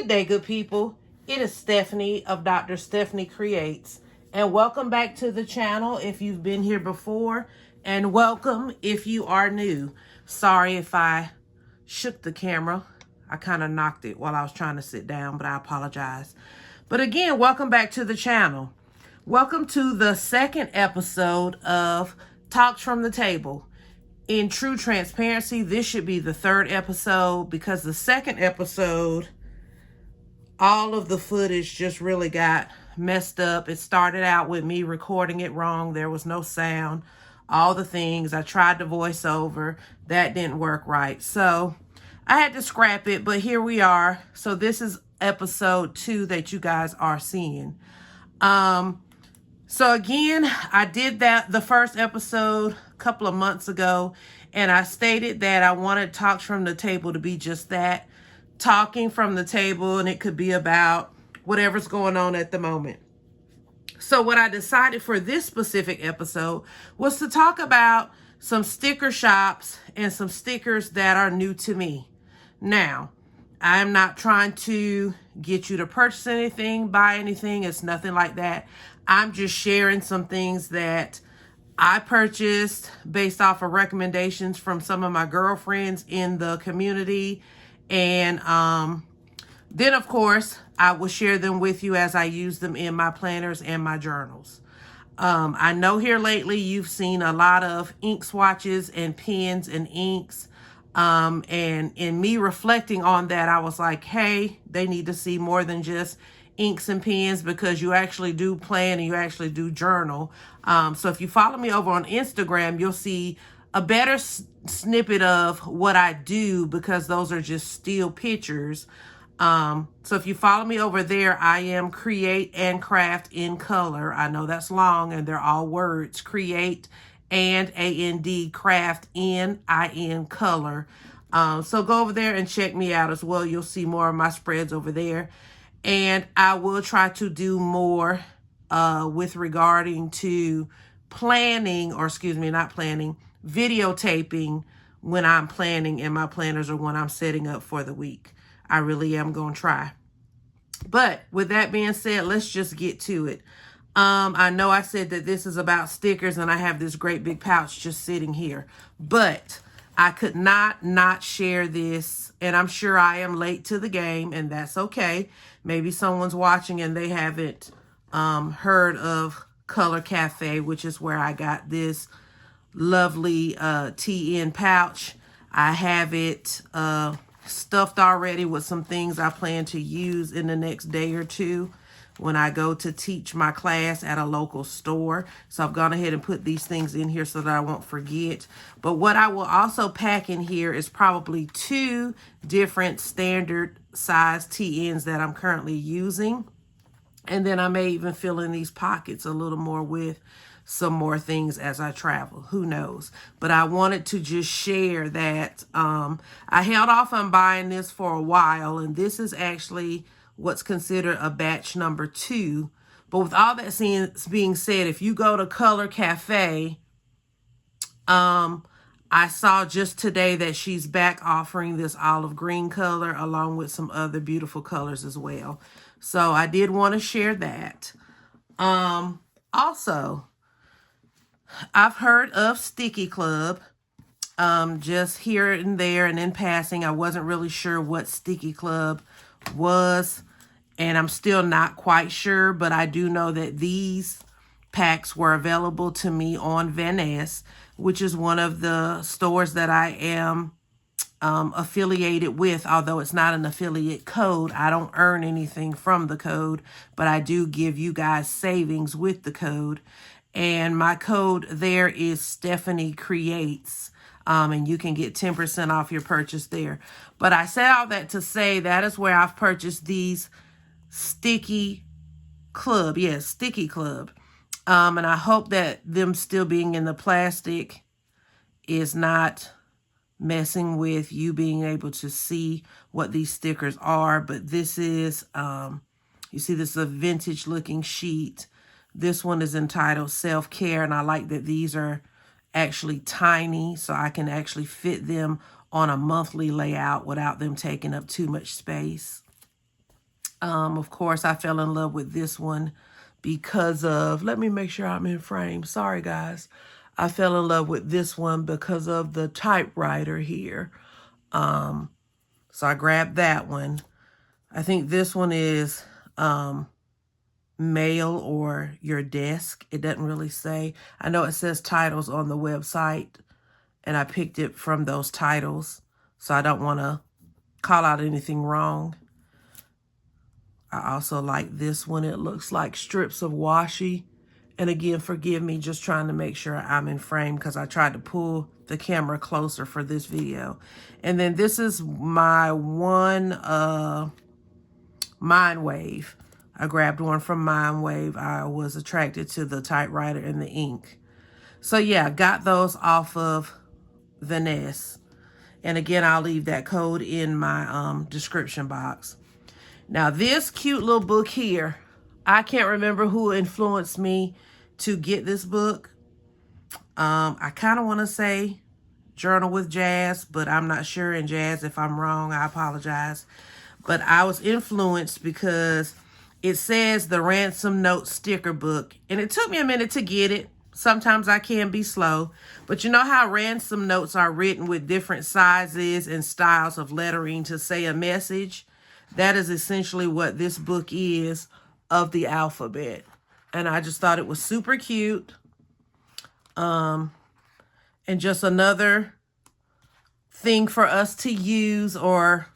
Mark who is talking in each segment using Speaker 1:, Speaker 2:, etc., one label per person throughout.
Speaker 1: Good day, good people. It is Stephanie of Dr. Stephanie Creates, and welcome back to the channel if you've been here before, and welcome if you are new. Sorry if I shook the camera. I kind of knocked it while I was trying to sit down, but I apologize. But again, welcome back to the channel. Welcome to the second episode of Talks from the Table. In true transparency, this should be the third episode because the second episode, all of the footage just really got messed up. It started out with me recording it wrong. There was no sound, all the things. I tried to voice over. That didn't work right. So I had to scrap it, but here we are. So this is episode 2 that you guys are seeing. So again, I did the first episode a couple of months ago, and I stated that I wanted Talks from the Table to be just that, talking from the table, and it could be about whatever's going on at the moment. So what I decided for this specific episode was to talk about some sticker shops and some stickers that are new to me. Now, I am not trying to get you to purchase anything, buy anything. It's nothing like that. I'm just sharing some things that I purchased based off of recommendations from some of my girlfriends in the community. And then, of course, I will share them with you as I use them in my planners and my journals. I know here lately you've seen a lot of ink swatches and pens and inks. And in me reflecting on that, I was like, hey, they need to see more than just inks and pens, because you actually do plan and you actually do journal. So if you follow me over on Instagram, you'll see a better snippet of what I do, because those are just still pictures. So if you follow me over there, I am Create and Craft in Color. I know that's long and they're all words. Create and A-N-D, Craft N-I-N Color. So go over there and check me out as well. You'll see more of my spreads over there. And I will try to do more with regarding to planning, or excuse me, not planning, videotaping when I'm planning in my planners or when I'm setting up for the week. I really am going to try. But with that being said, let's just get to it. I know I said that this is about stickers and I have this great big pouch just sitting here, but I could not share this, and I'm sure I am late to the game, and that's okay. Maybe someone's watching and they haven't heard of Color Cafe, which is where I got this lovely TN pouch. I have it stuffed already with some things I plan to use in the next day or two when I go to teach my class at a local store. So I've gone ahead and put these things in here so that I won't forget. But what I will also pack in here is probably 2 different standard size TNs that I'm currently using. And then I may even fill in these pockets a little more with some more things as I travel. Who knows? But I wanted to just share that I held off on buying this for a while, and this is actually what's considered a batch number 2. But with all that being said, if you go to Color Cafe, I saw just today that she's back offering this olive green color along with some other beautiful colors as well. So I did want to share that. Also, I've heard of Sticky Club, just here and there and in passing. I wasn't really sure what Sticky Club was, and I'm still not quite sure, but I do know that these packs were available to me on Vanness, which is one of the stores that I am affiliated with. Although it's not an affiliate code, I don't earn anything from the code, but I do give you guys savings with the code. And my code there is Stephaniecreates, and you can get 10% off your purchase there. But I said all that to say that is where I've purchased these Sticky Club. Yes, Sticky Club. And I hope that them still being in the plastic is not messing with you being able to see what these stickers are. But this is, you see, this is a vintage looking sheet. This one is entitled Self-Care, and I like that these are actually tiny, so I can actually fit them on a monthly layout without them taking up too much space. Of course, I fell in love with this one because of, let me make sure I'm in frame. Sorry, guys. I fell in love with this one because of the typewriter here. So I grabbed that one. I think this one is mail or your desk. It doesn't really say. I know it says titles on the website, and I picked it from those titles, so I don't want to call out anything wrong. I also like this one. It looks like strips of washi. And again, forgive me, just trying to make sure I'm in frame because I tried to pull the camera closer for this video. And then this is my one Mind Wave. I grabbed one from Mind Wave. I was attracted to the typewriter and the ink. So yeah, got those off of Vanness. And again, I'll leave that code in my description box. Now, this cute little book here, I can't remember who influenced me to get this book. I kind of want to say Journal with Jazz, but I'm not sure. And Jazz, if I'm wrong, I apologize. But I was influenced because it says the Ransom Note sticker book. And it took me a minute to get it. Sometimes I can be slow. But you know how ransom notes are written with different sizes and styles of lettering to say a message? That is essentially what this book is of the alphabet. And I just thought it was super cute. And just another thing for us to use, or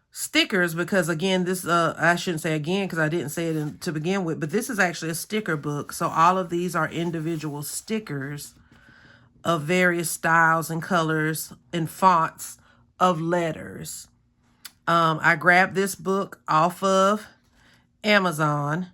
Speaker 1: stickers, because again, this, I shouldn't say again because I didn't say it to begin with, but this is actually a sticker book. So all of these are individual stickers of various styles and colors and fonts of letters. I grabbed this book off of Amazon,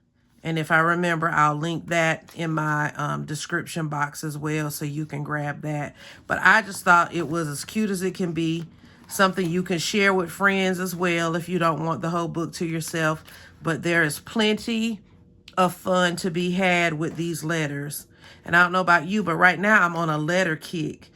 Speaker 1: and if I remember, I'll link that in my description box as well, so you can grab that. But I just thought it was as cute as it can be, something you can share with friends as well if you don't want the whole book to yourself. But there is plenty of fun to be had with these letters. And I don't know about you, but right now I'm on a letter kick.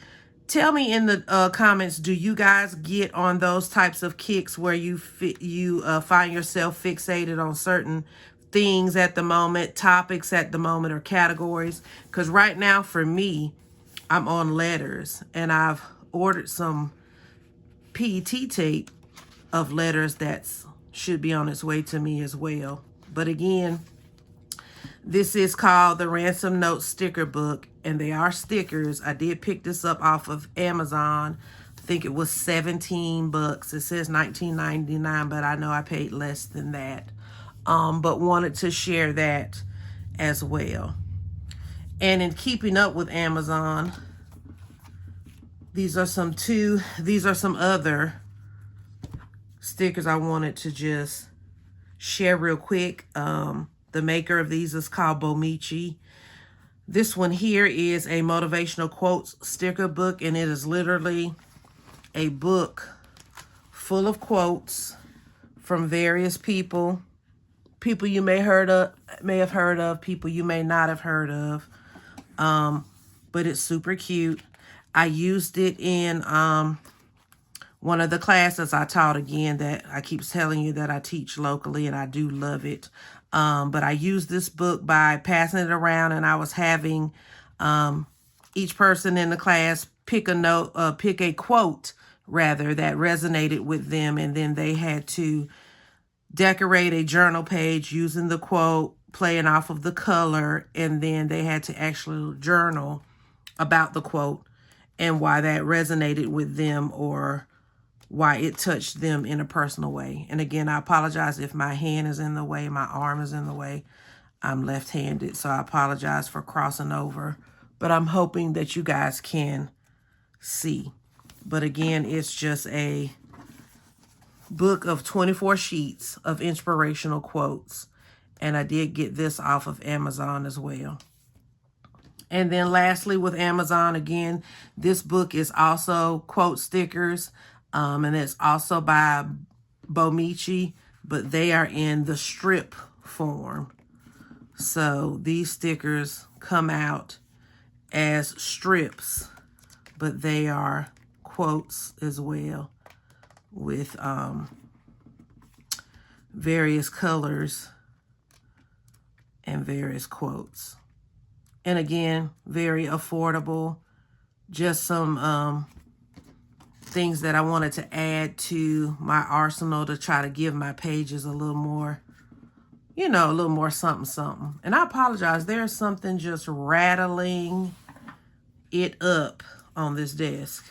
Speaker 1: Tell me in the comments, do you guys get on those types of kicks where you find yourself fixated on certain things at the moment, topics at the moment, or categories? Because right now for me, I'm on letters, and I've ordered some PET tape of letters that should be on its way to me as well. But again, this is called the Ransom Note Sticker Book, and they are stickers. I did pick this up off of Amazon. I think it was 17 bucks. It says $19.99, but I know I paid less than that. But wanted to share that as well. And in keeping up with Amazon, these are some other stickers I wanted to just share real quick. The maker of these is called Bomichi. This one here is a motivational quotes sticker book, and it is literally a book full of quotes from various people. People you may have heard of, people you may not have heard of. But it's super cute. I used it in one of the classes I taught, again, that I keep telling you that I teach locally, and I do love it. But I used this book by passing it around, and I was having each person in the class pick a quote rather that resonated with them, and then they had to decorate a journal page using the quote, playing off of the color, and then they had to actually journal about the quote and why that resonated with them or why it touched them in a personal way. And again, I apologize if my hand is in the way, my arm is in the way. I'm left-handed, so I apologize for crossing over, but I'm hoping that you guys can see. But again, it's just a book of 24 sheets of inspirational quotes. And I did get this off of Amazon as well. And then lastly, with Amazon, again, this book is also quote stickers. And it's also by Bomichi, but they are in the strip form. So these stickers come out as strips, but they are quotes as well with various colors and various quotes. And again, very affordable. Just some things that I wanted to add to my arsenal to try to give my pages a little more, you know, a little more something, something. And I apologize. There's something just rattling it up on this desk.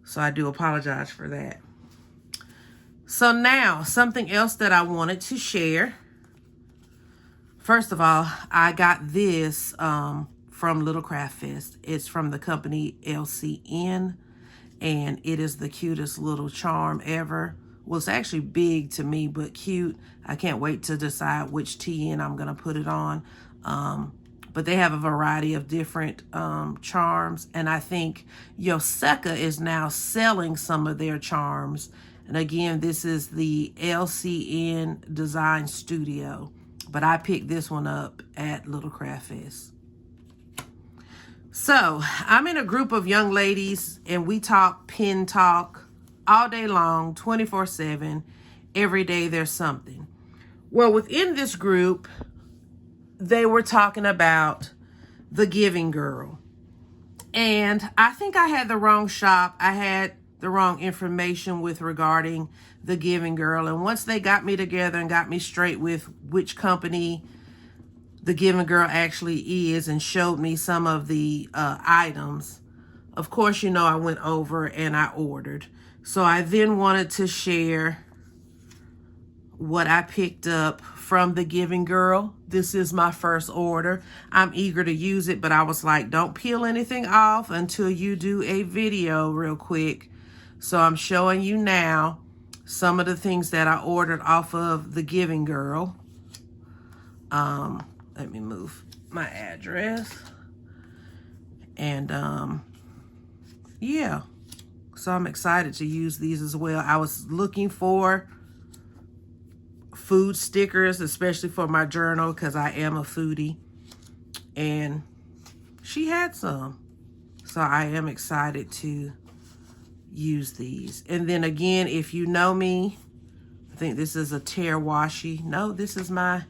Speaker 1: So I do apologize for that. So now, something else that I wanted to share. First of all, I got this from Little Craft Fest. It's from the company LCN, and it is the cutest little charm ever. Well, it's actually big to me, but cute. I can't wait to decide which TN I'm going to put it on. But they have a variety of different charms, and I think Yoseka is now selling some of their charms. And again, this is the LCN Design Studio. But I picked this one up at Little Craft Fest. So, I'm in a group of young ladies, and we talk pin talk all day long, 24/7. Every day there's something. Well, within this group, they were talking about the Giving Girl. And I think I had the wrong shop. I had the wrong information with regarding the Giving Girl. And once they got me together and got me straight with which company the Giving Girl actually is and showed me some of the items, of course, you know, I went over and I ordered. So I then wanted to share what I picked up from the Giving Girl. This is my first order. I'm eager to use it, but I was like, don't peel anything off until you do a video real quick. So I'm showing you now some of the things that I ordered off of the Giving Girl. Let me move my address. And yeah, so I'm excited to use these as well. I was looking for food stickers, especially for my journal, because I am a foodie, and she had some. So I am excited to use these. And then again, if you know me, I think this is a tear washi. No, this is my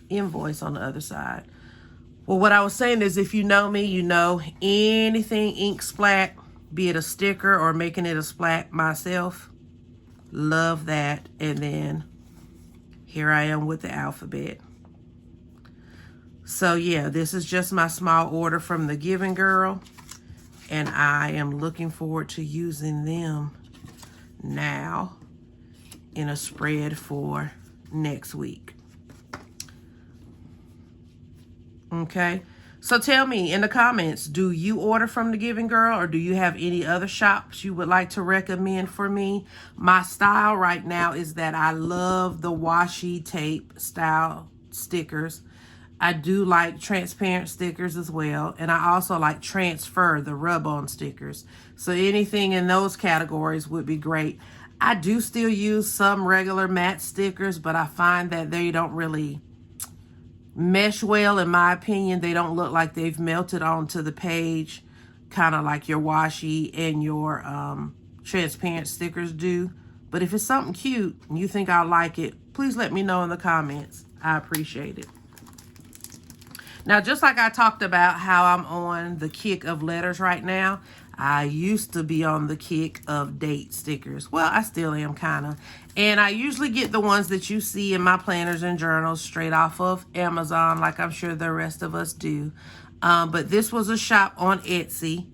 Speaker 1: invoice on the other side. Well, what I was saying is, if you know me, you know anything ink splat, be it a sticker or making it a splat myself, love that. And then here I am with the alphabet. So yeah, this is just my small order from the Giving Girl, and I am looking forward to using them now in a spread for next week. Okay, so tell me in the comments, do you order from the Giving Girl, or do you have any other shops you would like to recommend for me? My style right now is that I love the washi tape style stickers. I do like transparent stickers as well, and I also like transfer, the rub-on stickers. So anything in those categories would be great. I do still use some regular matte stickers, but I find that they don't really mesh well, in my opinion. They don't look like they've melted onto the page, kind of like your washi and your transparent stickers do. But if it's something cute and you think I'll like it, please let me know in the comments. I appreciate it. Now, just like I talked about how I'm on the kick of letters right now, I used to be on the kick of date stickers. Well, I still am, kind of. And I usually get the ones that you see in my planners and journals straight off of Amazon, like I'm sure the rest of us do. But this was a shop on Etsy.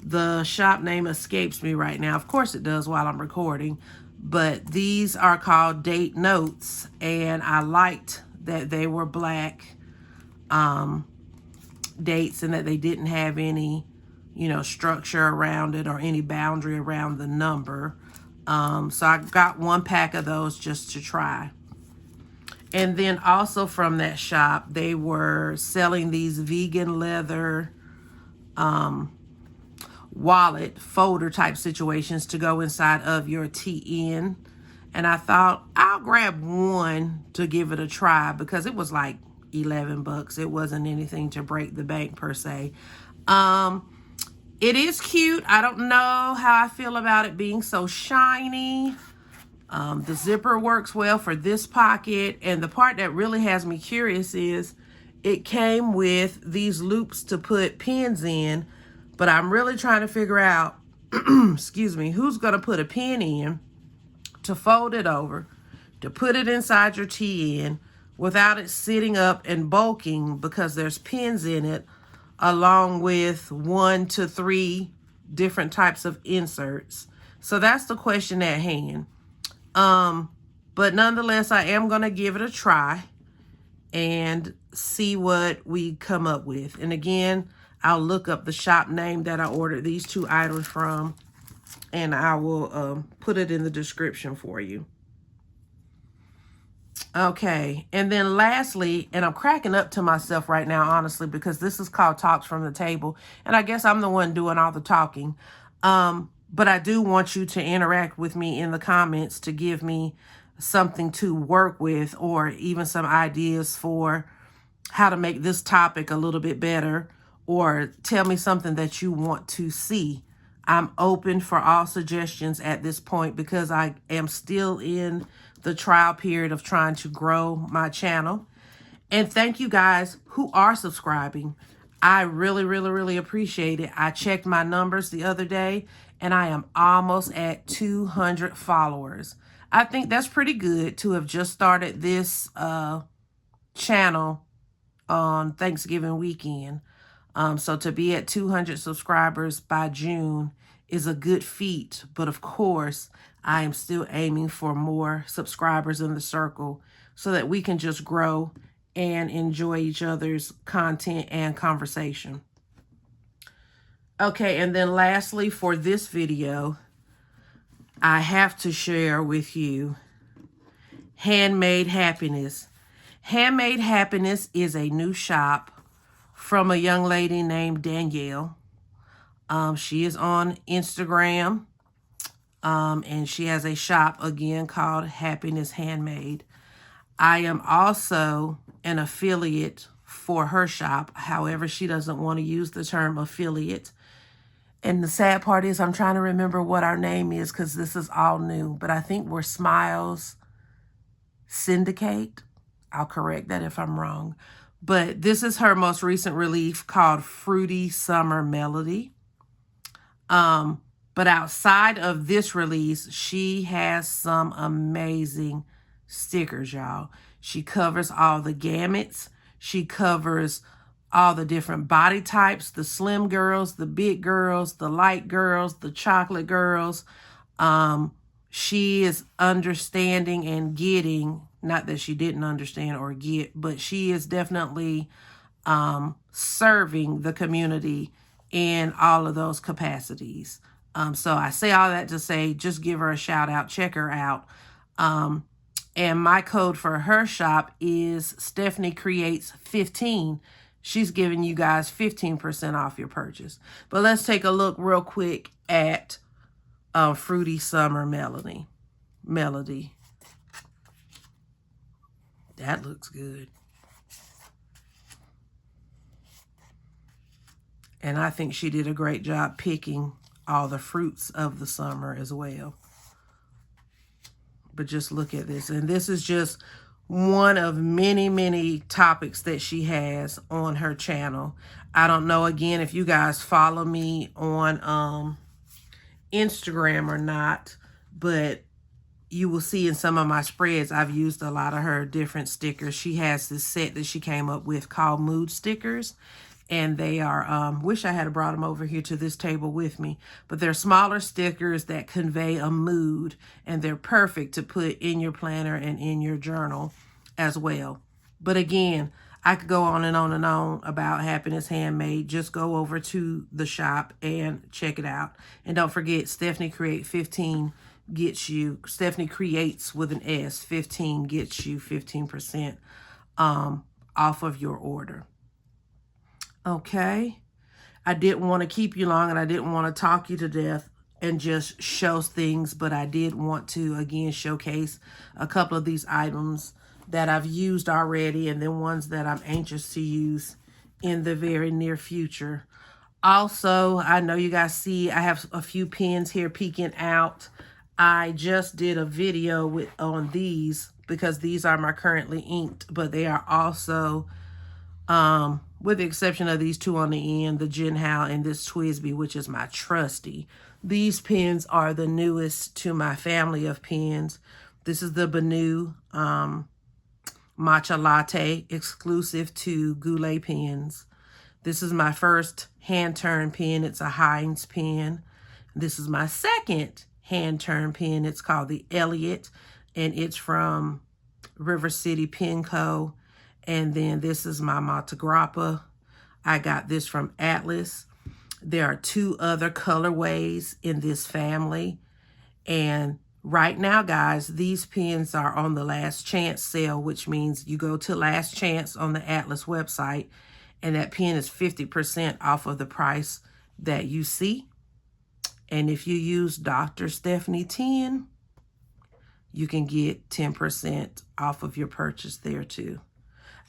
Speaker 1: The shop name escapes me right now. Of course it does while I'm recording. But these are called Date Notes. And I liked that they were black dates, and that they didn't have any, you know, structure around it or any boundary around the number. So I got one pack of those just to try. And then also from that shop, they were selling these vegan leather wallet folder type situations to go inside of your TN. And I thought I'll grab one to give it a try, because it was like 11 bucks. It wasn't anything to break the bank per se. It is cute. I don't know how I feel about it being so shiny. The zipper works well for this pocket. And the part that really has me curious is it came with these loops to put pins in, but I'm really trying to figure out, excuse me, who's going to put a pin in to fold it over, to put it inside your TN without it sitting up and bulking because there's pins in it, along with 1 to 3 different types of inserts. So that's the question at hand. But nonetheless, I am going to give it a try and see what we come up with. And again, I'll look up the shop name that I ordered these 2 items from, and I will put it in the description for you. Okay, and then lastly, and I'm cracking up to myself right now, honestly, because this is called Talks from the Table, and I guess I'm the one doing all the talking. But I do want you to interact with me in the comments to give me something to work with, or even some ideas for how to make this topic a little bit better, or tell me something that you want to see. I'm open for all suggestions at this point because I am still in the trial period of trying to grow my channel. And thank you guys who are subscribing. I really, really, really appreciate it. I checked my numbers the other day and I am almost at 200 followers. I think that's pretty good to have just started this channel on Thanksgiving weekend. So to be at 200 subscribers by June is a good feat. But of course, I am still aiming for more subscribers in the circle so that we can just grow and enjoy each other's content and conversation. Okay, and then lastly for this video, I have to share with you Handmade Happiness. Handmade Happiness is a new shop from a young lady named Danielle. She is on Instagram, and she has a shop again called Happiness Handmade. I am also an affiliate for her shop. However, she doesn't want to use the term affiliate. And the sad part is I'm trying to remember what our name is because this is all new. But I think we're Smiles Syndicate. I'll correct that if I'm wrong. But this is her most recent release called Fruity Summer Melody. But outside of this release, she has some amazing stickers, y'all. She covers all the gamuts. She covers all the different body types, the slim girls, the big girls, the light girls, the chocolate girls. She is understanding and getting, not that she didn't understand or get, but she is definitely serving the community in all of those capacities. So I say all that to say, just give her a shout out, check her out. And my code for her shop is Stephaniecreates 15. She's giving you guys 15% off your purchase. But let's take a look real quick at Fruity Summer Melody. That looks good. And I think she did a great job picking all the fruits of the summer as well. But just look at this. And this is just one of many, many topics that she has on her channel. I don't know, again, if you guys follow me on Instagram or not, but you will see in some of my spreads, I've used a lot of her different stickers. She has this set that she came up with called Mood Stickers. And they are, wish I had brought them over here to this table with me, but they're smaller stickers that convey a mood, and they're perfect to put in your planner and in your journal as well. But again, I could go on and on and on about Happiness Handmade. Just go over to the shop and check it out. And don't forget, Stephaniecreates 15 gets you, Stephaniecreates with an S, 15 gets you 15% off of your order. Okay, I didn't want to keep you long and I didn't want to talk you to death and just show things, but I did want to, again, showcase a couple of these items that I've used already and then ones that I'm anxious to use in the very near future. Also, I know you guys see I have a few pins here peeking out. I just did a video on these because these are my currently inked, but they are also, with the exception of these two on the end, the Jinhao and this Twisby, which is my trusty. These pens are the newest to my family of pens. This is the Banu Matcha Latte, exclusive to Goulet pens. This is my first hand-turn pen. It's a Heinz pen. This is my second hand-turn pen. It's called the Elliott, and it's from River City Pen Co. And then this is my Montegrappa. I got this from Atlas. There are 2 other colorways in this family. And right now, guys, these pens are on the last chance sale, which means you go to last chance on the Atlas website, and that pen is 50% off of the price that you see. And if you use DR.STEPHANIE10, you can get 10% off of your purchase there too.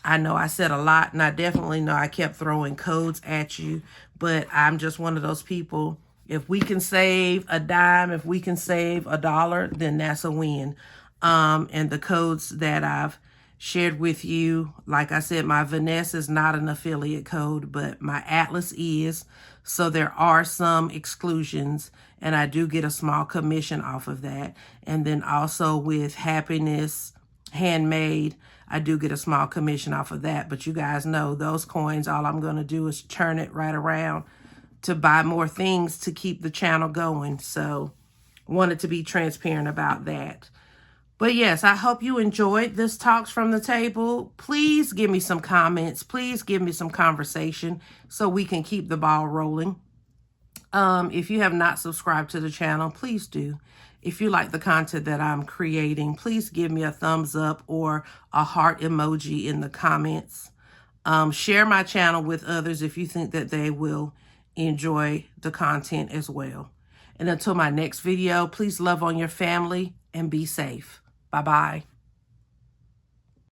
Speaker 1: I know I said a lot, and I definitely know I kept throwing codes at you, but I'm just one of those people. If we can save a dime, if we can save $1, then that's a win. And the codes that I've shared with you, like I said, my Vanness is not an affiliate code, but my Atlas is. So there are some exclusions, and I do get a small commission off of that. And then also with Happiness Handmade, I do get a small commission off of that. But you guys know those coins, all I'm going to do is turn it right around to buy more things to keep the channel going. So wanted to be transparent about that. But yes, I hope you enjoyed this Talks from the Table. Please give me some comments. Please give me some conversation so we can keep the ball rolling. If you have not subscribed to the channel, please do. If you like the content that I'm creating, please give me a thumbs up or a heart emoji in the comments. Share my channel with others if you think that they will enjoy the content as well. And until my next video, please love on your family and be safe. Bye-bye.